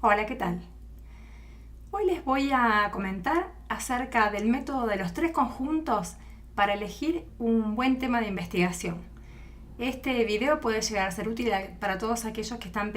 Hola, ¿qué tal? Hoy les voy a comentar acerca del método de los tres conjuntos para elegir un buen tema de investigación. Este video puede llegar a ser útil para todos aquellos que están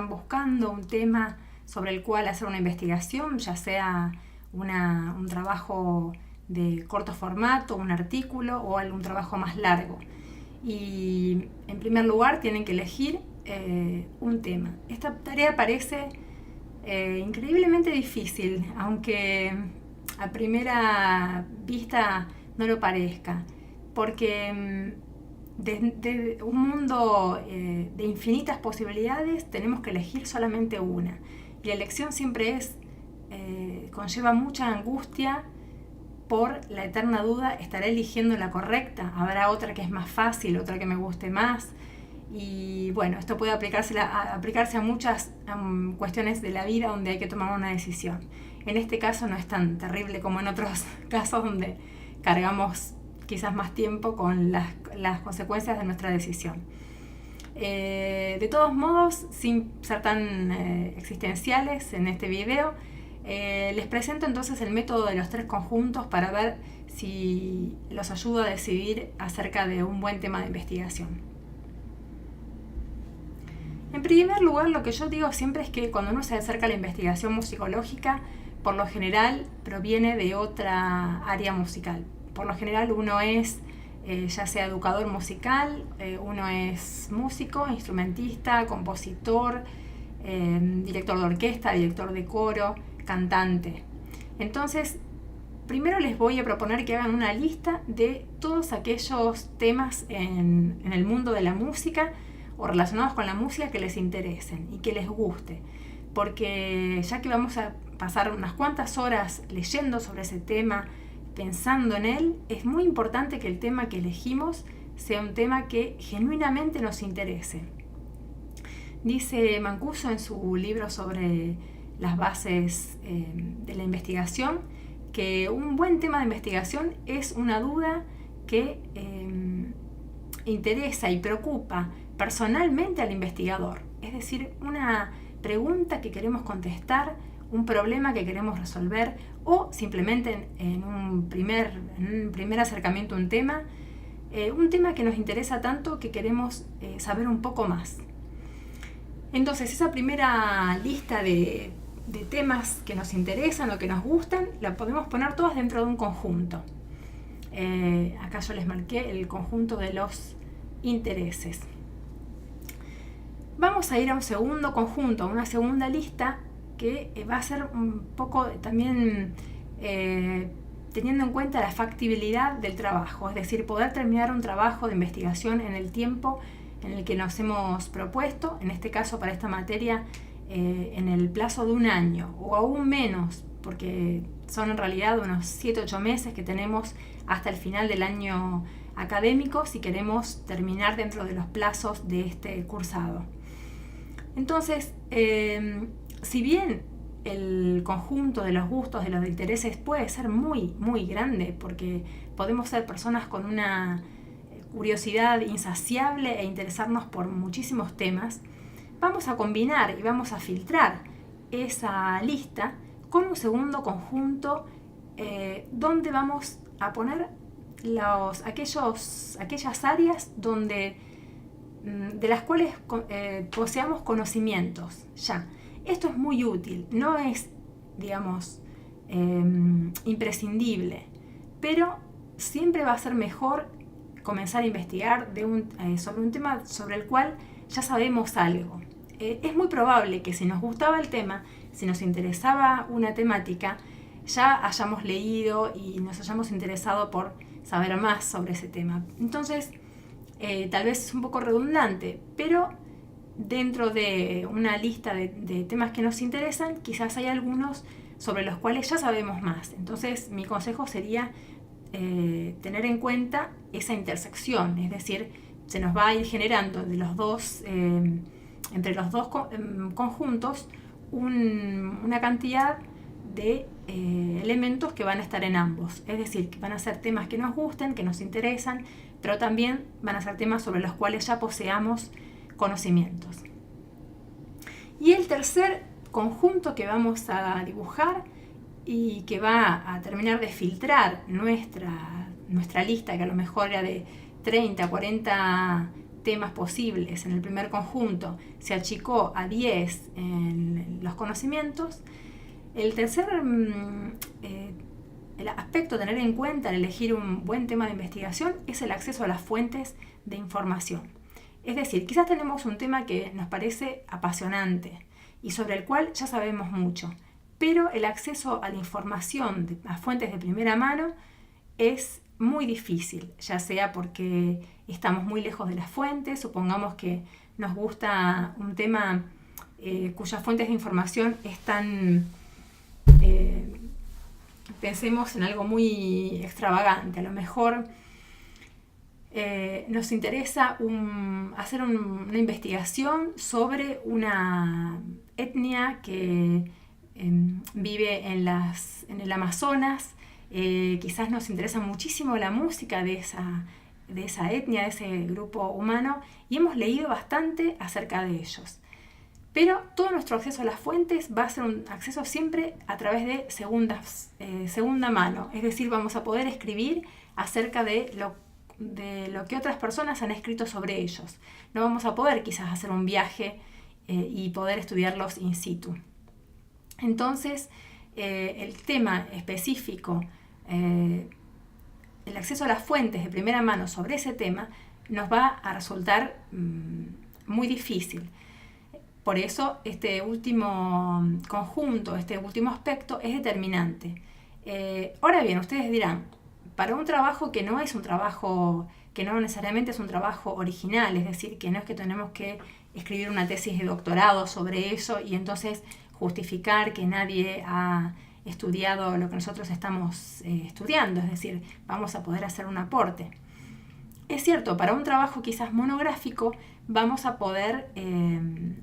buscando un tema sobre el cual hacer una investigación, ya sea un trabajo de corto formato, un artículo o algún trabajo más largo. Y en primer lugar tienen que elegir un tema. Esta tarea parece increíblemente difícil, aunque a primera vista no lo parezca, porque desde un mundo de infinitas posibilidades tenemos que elegir solamente una. Y la elección siempre conlleva mucha angustia por la eterna duda: ¿estaré eligiendo la correcta? ¿Habrá otra que es más fácil, otra que me guste más? Y bueno, esto puede aplicarse a muchas cuestiones de la vida donde hay que tomar una decisión. En este caso no es tan terrible como en otros casos donde cargamos quizás más tiempo con las consecuencias de nuestra decisión. De todos modos, sin ser tan existenciales en este video, les presento entonces el método de los tres conjuntos para ver si los ayuda a decidir acerca de un buen tema de investigación. En primer lugar, lo que yo digo siempre es que cuando uno se acerca a la investigación musicológica, por lo general proviene de otra área musical. Por lo general uno es ya sea educador musical, uno es músico, instrumentista, compositor, director de orquesta, director de coro, cantante. Entonces, primero les voy a proponer que hagan una lista de todos aquellos temas en el mundo de la música o relacionados con la música que les interesen y que les guste, porque ya que vamos a pasar unas cuantas horas leyendo sobre ese tema, pensando en él, es muy importante que el tema que elegimos sea un tema que genuinamente nos interese. Dice Mancuso en su libro sobre las bases de la investigación que un buen tema de investigación es una duda que interesa y preocupa personalmente al investigador, es decir, una pregunta que queremos contestar, un problema que queremos resolver, o simplemente en un primer acercamiento a un tema que nos interesa tanto que queremos saber un poco más. Entonces, esa primera lista de temas que nos interesan o que nos gustan, la podemos poner todas dentro de un conjunto. Acá yo les marqué el conjunto de los intereses. Vamos a ir a un segundo conjunto, a una segunda lista que va a ser un poco también teniendo en cuenta la factibilidad del trabajo, es decir, poder terminar un trabajo de investigación en el tiempo en el que nos hemos propuesto, en este caso para esta materia en el plazo de un año o aún menos, porque son en realidad unos 7-8 meses que tenemos hasta el final del año académico si queremos terminar dentro de los plazos de este cursado. Entonces, si bien el conjunto de los gustos, de los intereses puede ser muy, muy grande, porque podemos ser personas con una curiosidad insaciable e interesarnos por muchísimos temas, vamos a combinar y vamos a filtrar esa lista con un segundo conjunto donde vamos a poner aquellas áreas de las cuales poseamos conocimientos ya. Esto es muy útil, no es, digamos, imprescindible, pero siempre va a ser mejor comenzar a investigar sobre un tema sobre el cual ya sabemos algo. Es muy probable que si nos gustaba el tema, si nos interesaba una temática, ya hayamos leído y nos hayamos interesado por saber más sobre ese tema. Entonces, tal vez es un poco redundante, pero dentro de una lista de temas que nos interesan, quizás hay algunos sobre los cuales ya sabemos más. Entonces, mi consejo sería tener en cuenta esa intersección, es decir, se nos va a ir generando entre los dos conjuntos una cantidad de elementos que van a estar en ambos, es decir, que van a ser temas que nos gusten, que nos interesan, pero también van a ser temas sobre los cuales ya poseamos conocimientos. Y el tercer conjunto que vamos a dibujar y que va a terminar de filtrar nuestra lista, que a lo mejor era de 30, 40 temas posibles en el primer conjunto, se achicó a 10 en los conocimientos. El tercer el aspecto a tener en cuenta al elegir un buen tema de investigación es el acceso a las fuentes de información. Es decir, quizás tenemos un tema que nos parece apasionante y sobre el cual ya sabemos mucho, pero el acceso a la información, a fuentes de primera mano, es muy difícil, ya sea porque estamos muy lejos de las fuentes, supongamos que nos gusta un tema cuyas fuentes de información están, pensemos en algo muy extravagante, a lo mejor nos interesa hacer una investigación sobre una etnia que vive en el Amazonas. Quizás nos interesa muchísimo la música de esa etnia, de ese grupo humano, y hemos leído bastante acerca de ellos. Pero todo nuestro acceso a las fuentes va a ser un acceso siempre a través de segunda mano, es decir, vamos a poder escribir acerca de lo que otras personas han escrito sobre ellos. No vamos a poder quizás hacer un viaje y poder estudiarlos in situ. Entonces, el tema específico, el acceso a las fuentes de primera mano sobre ese tema, nos va a resultar muy difícil. Por eso, este último conjunto, este último aspecto es determinante. Ahora bien, ustedes dirán, para un trabajo que no es un trabajo, que no necesariamente es un trabajo original, es decir, que no es que tenemos que escribir una tesis de doctorado sobre eso y entonces justificar que nadie ha estudiado lo que nosotros estamos estudiando, es decir, vamos a poder hacer un aporte. Es cierto, para un trabajo quizás monográfico vamos a poder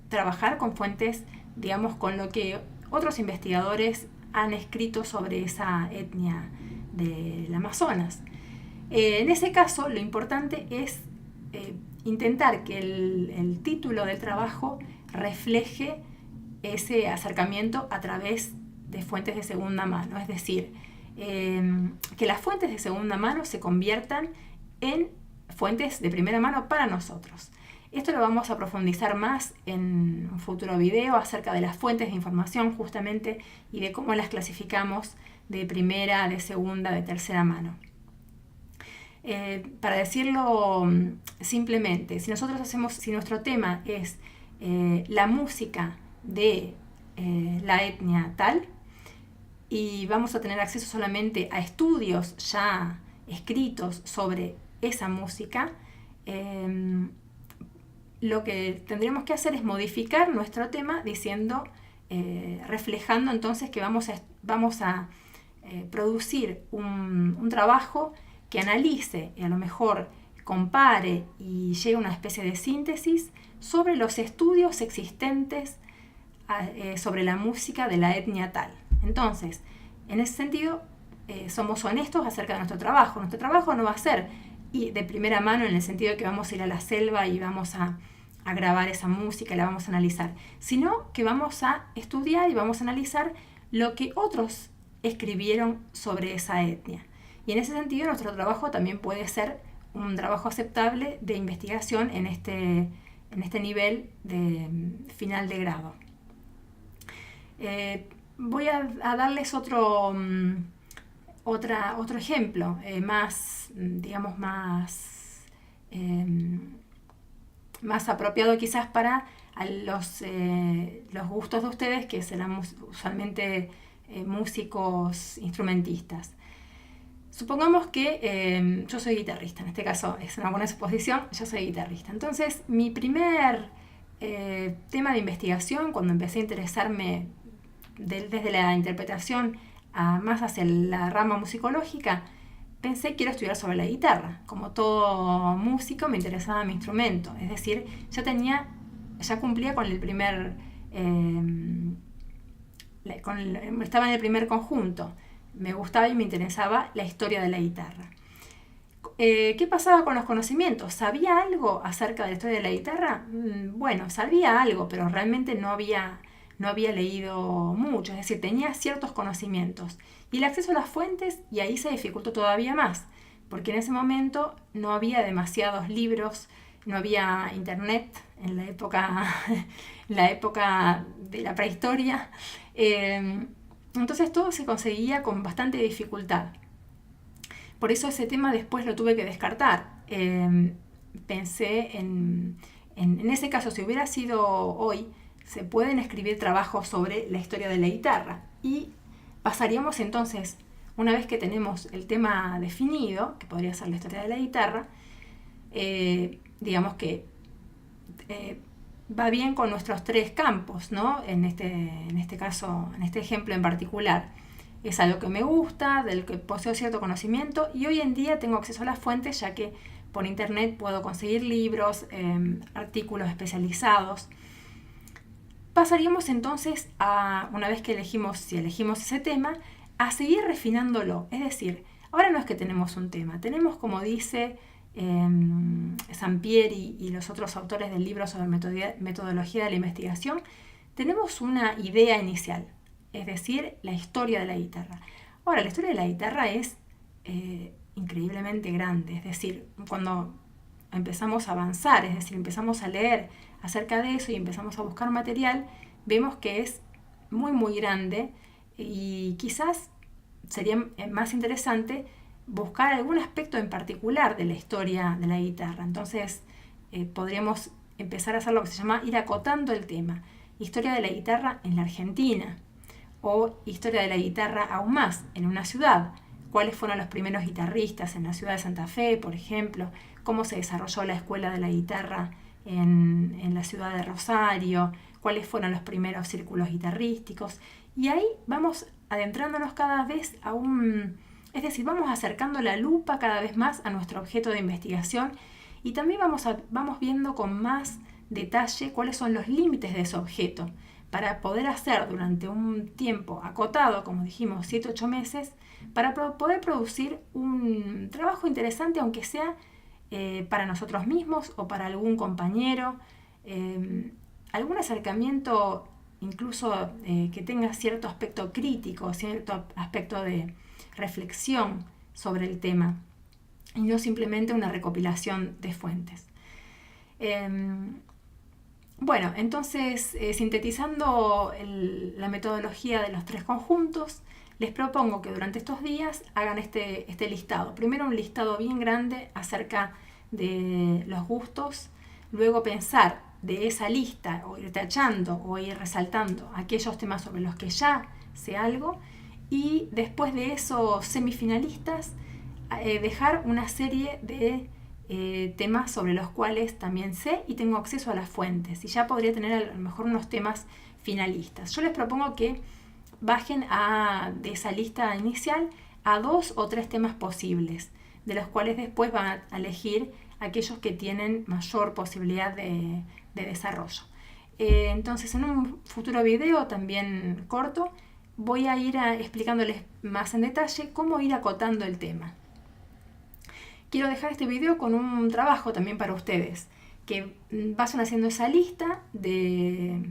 trabajar con fuentes, digamos, con lo que otros investigadores han escrito sobre esa etnia del Amazonas. En ese caso, lo importante es intentar que el título del trabajo refleje ese acercamiento a través de fuentes de segunda mano, es decir, que las fuentes de segunda mano se conviertan en fuentes de primera mano para nosotros. Esto lo vamos a profundizar más en un futuro video acerca de las fuentes de información justamente y de cómo las clasificamos de primera, de segunda, de tercera mano. Para decirlo simplemente, si nuestro tema es la música de la etnia tal y vamos a tener acceso solamente a estudios ya escritos sobre esa música, lo que tendremos que hacer es modificar nuestro tema diciendo, reflejando entonces que vamos a producir un trabajo que analice y a lo mejor compare y llegue a una especie de síntesis sobre los estudios existentes sobre la música de la etnia tal. Entonces, en ese sentido, somos honestos acerca de nuestro trabajo. Nuestro trabajo no va a ser de primera mano en el sentido de que vamos a ir a la selva y vamos a grabar esa música y la vamos a analizar, sino que vamos a estudiar y vamos a analizar lo que otros escribieron sobre esa etnia. Y en ese sentido nuestro trabajo también puede ser un trabajo aceptable de investigación en este nivel de final de grado. Voy a darles otro ejemplo, digamos, más apropiado quizás para los gustos de ustedes, que serán usualmente músicos instrumentistas. Supongamos que yo soy guitarrista, en este caso es una buena suposición, yo soy guitarrista. Entonces, mi primer tema de investigación, cuando empecé a interesarme desde la interpretación más hacia la rama musicológica, pensé quiero estudiar sobre la guitarra. Como todo músico me interesaba mi instrumento, es decir, ya cumplía con el primer, estaba en el primer conjunto. Me gustaba y me interesaba la historia de la guitarra. ¿Qué pasaba con los conocimientos? ¿Sabía algo acerca de la historia de la guitarra? Bueno, sabía algo, pero realmente no había no había leído mucho, es decir, tenía ciertos conocimientos. Y el acceso a las fuentes, y ahí se dificultó todavía más, porque en ese momento no había demasiados libros, no había internet en la época de la prehistoria. Entonces todo se conseguía con bastante dificultad. Por eso ese tema después lo tuve que descartar. Pensé en ese caso, si hubiera sido hoy, se pueden escribir trabajos sobre la historia de la guitarra. Y pasaríamos entonces, una vez que tenemos el tema definido, que podría ser la historia de la guitarra, digamos que va bien con nuestros tres campos, ¿no? En este caso, en este ejemplo en particular. Es algo que me gusta, del que poseo cierto conocimiento, y hoy en día tengo acceso a las fuentes, ya que por internet puedo conseguir libros, artículos especializados. Pasaríamos entonces a, una vez que elegimos ese tema, a seguir refinándolo. Es decir, ahora no es que tenemos un tema, tenemos, como dice Sampieri y los otros autores del libro sobre metodología de la investigación, tenemos una idea inicial, es decir, la historia de la guitarra. Ahora, la historia de la guitarra es increíblemente grande, es decir, cuando empezamos a avanzar, es decir, empezamos a leer acerca de eso y empezamos a buscar material, vemos que es muy muy grande y quizás sería más interesante buscar algún aspecto en particular de la historia de la guitarra. Entonces podríamos empezar a hacer lo que se llama ir acotando el tema. Historia de la guitarra en la Argentina, o historia de la guitarra aún más en una ciudad. ¿Cuáles fueron los primeros guitarristas en la ciudad de Santa Fe, por ejemplo? ¿Cómo se desarrolló la escuela de la guitarra en la ciudad de Rosario? ¿Cuáles fueron los primeros círculos guitarrísticos? Y ahí vamos adentrándonos cada vez a es decir, vamos acercando la lupa cada vez más a nuestro objeto de investigación, y también vamos viendo con más detalle cuáles son los límites de ese objeto, para poder hacer durante un tiempo acotado, como dijimos, 7-8 meses, para poder producir un trabajo interesante, aunque sea para nosotros mismos o para algún compañero, algún acercamiento incluso que tenga cierto aspecto crítico, cierto aspecto de reflexión sobre el tema, y no simplemente una recopilación de fuentes. Bueno, entonces, sintetizando la metodología de los tres conjuntos, les propongo que durante estos días hagan este listado. Primero un listado bien grande acerca de los gustos, luego pensar de esa lista, o ir tachando o ir resaltando aquellos temas sobre los que ya sé algo, y después de esos semifinalistas, dejar una serie de temas sobre los cuales también sé y tengo acceso a las fuentes, y ya podría tener a lo mejor unos temas finalistas. Yo les propongo que bajen de esa lista inicial a 2 o 3 temas posibles, de los cuales después van a elegir aquellos que tienen mayor posibilidad de desarrollo. Entonces, en un futuro video también corto, voy a ir explicándoles más en detalle cómo ir acotando el tema. Quiero dejar este video con un trabajo también para ustedes, que vayan haciendo esa lista de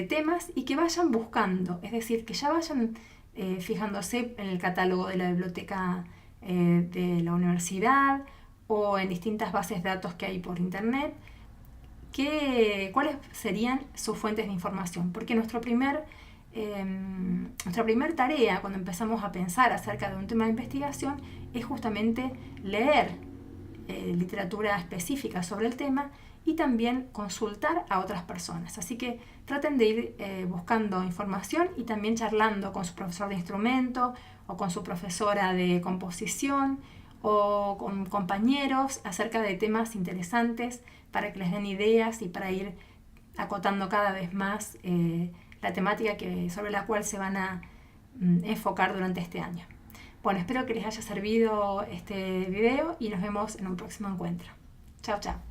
temas y que vayan buscando, es decir, que ya vayan fijándose en el catálogo de la biblioteca de la universidad o en distintas bases de datos que hay por internet, cuáles serían sus fuentes de información, porque nuestra primer tarea cuando empezamos a pensar acerca de un tema de investigación es justamente leer literatura específica sobre el tema y también consultar a otras personas. Así que traten de ir buscando información y también charlando con su profesor de instrumento o con su profesora de composición o con compañeros acerca de temas interesantes para que les den ideas y para ir acotando cada vez más la temática sobre la cual se van a enfocar durante este año. Bueno, espero que les haya servido este video y nos vemos en un próximo encuentro. Chao, chao.